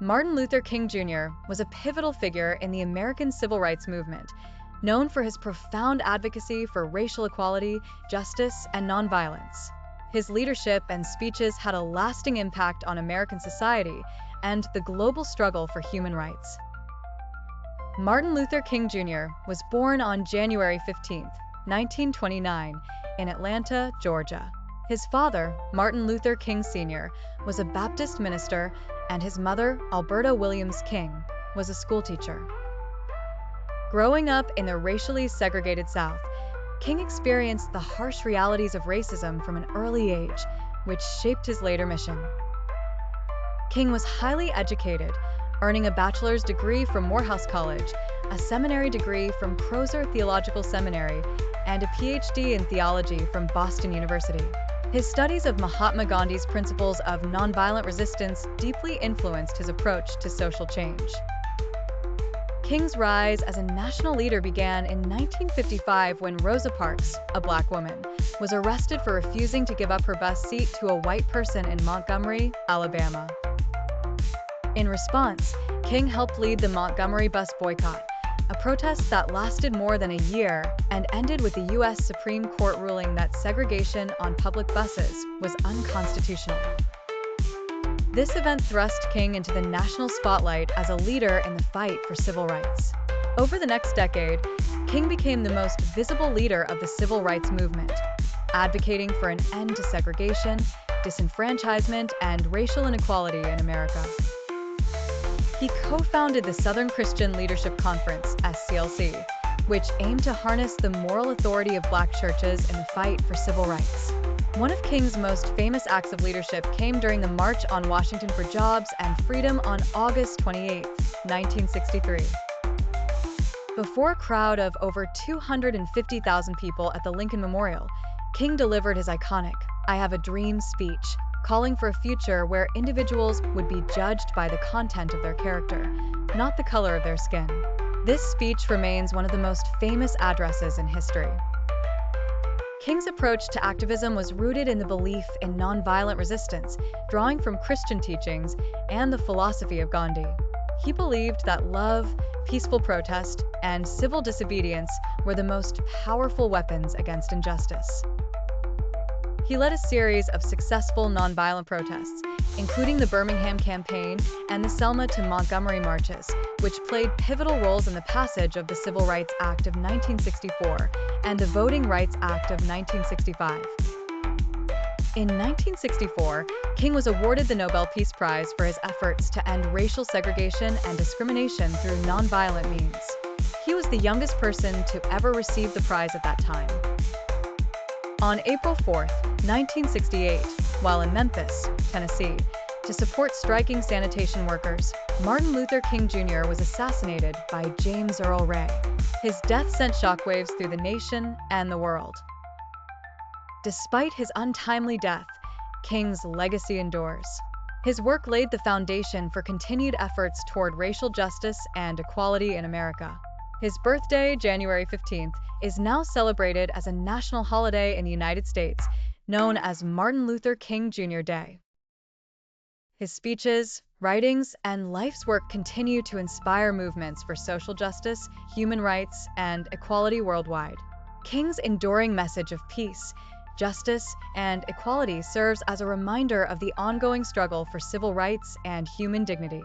Martin Luther King Jr. was a pivotal figure in the American civil rights movement, known for his profound advocacy for racial equality, justice, and nonviolence. His leadership and speeches had a lasting impact on American society and the global struggle for human rights. Martin Luther King Jr. was born on January 15, 1929, in Atlanta, Georgia. His father, Martin Luther King Sr., was a Baptist minister, and his mother, Alberta Williams King, was a schoolteacher. Growing up in the racially segregated South, King experienced the harsh realities of racism from an early age, which shaped his later mission. King was highly educated, earning a bachelor's degree from Morehouse College, a seminary degree from Crozer Theological Seminary, and a PhD in theology from Boston University. His studies of Mahatma Gandhi's principles of nonviolent resistance deeply influenced his approach to social change. King's rise as a national leader began in 1955 when Rosa Parks, a black woman, was arrested for refusing to give up her bus seat to a white person in Montgomery, Alabama. In response, King helped lead the Montgomery bus boycott, a protest that lasted more than a year and ended with the U.S. Supreme Court ruling that segregation on public buses was unconstitutional. This event thrust King into the national spotlight as a leader in the fight for civil rights. Over the next decade, King became the most visible leader of the civil rights movement, advocating for an end to segregation, disenfranchisement, and racial inequality in America. He co-founded the Southern Christian Leadership Conference, SCLC, which aimed to harness the moral authority of black churches in the fight for civil rights. One of King's most famous acts of leadership came during the March on Washington for Jobs and Freedom on August 28, 1963. Before a crowd of over 250,000 people at the Lincoln Memorial, King delivered his iconic "I Have a Dream" speech, calling for a future where individuals would be judged by the content of their character, not the color of their skin. This speech remains one of the most famous addresses in history. King's approach to activism was rooted in the belief in nonviolent resistance, drawing from Christian teachings and the philosophy of Gandhi. He believed that love, peaceful protest, and civil disobedience were the most powerful weapons against injustice. He led a series of successful nonviolent protests, including the Birmingham Campaign and the Selma to Montgomery marches, which played pivotal roles in the passage of the Civil Rights Act of 1964 and the Voting Rights Act of 1965. In 1964, King was awarded the Nobel Peace Prize for his efforts to end racial segregation and discrimination through nonviolent means. He was the youngest person to ever receive the prize at that time. On April 4, 1968, while in Memphis, Tennessee, to support striking sanitation workers, Martin Luther King Jr. was assassinated by James Earl Ray. His death sent shockwaves through the nation and the world. Despite his untimely death, King's legacy endures. His work laid the foundation for continued efforts toward racial justice and equality in America. His birthday, January 15th, is now celebrated as a national holiday in the United States, known as Martin Luther King Jr. Day. His speeches, writings, and life's work continue to inspire movements for social justice, human rights, and equality worldwide. King's enduring message of peace, justice, and equality serves as a reminder of the ongoing struggle for civil rights and human dignity.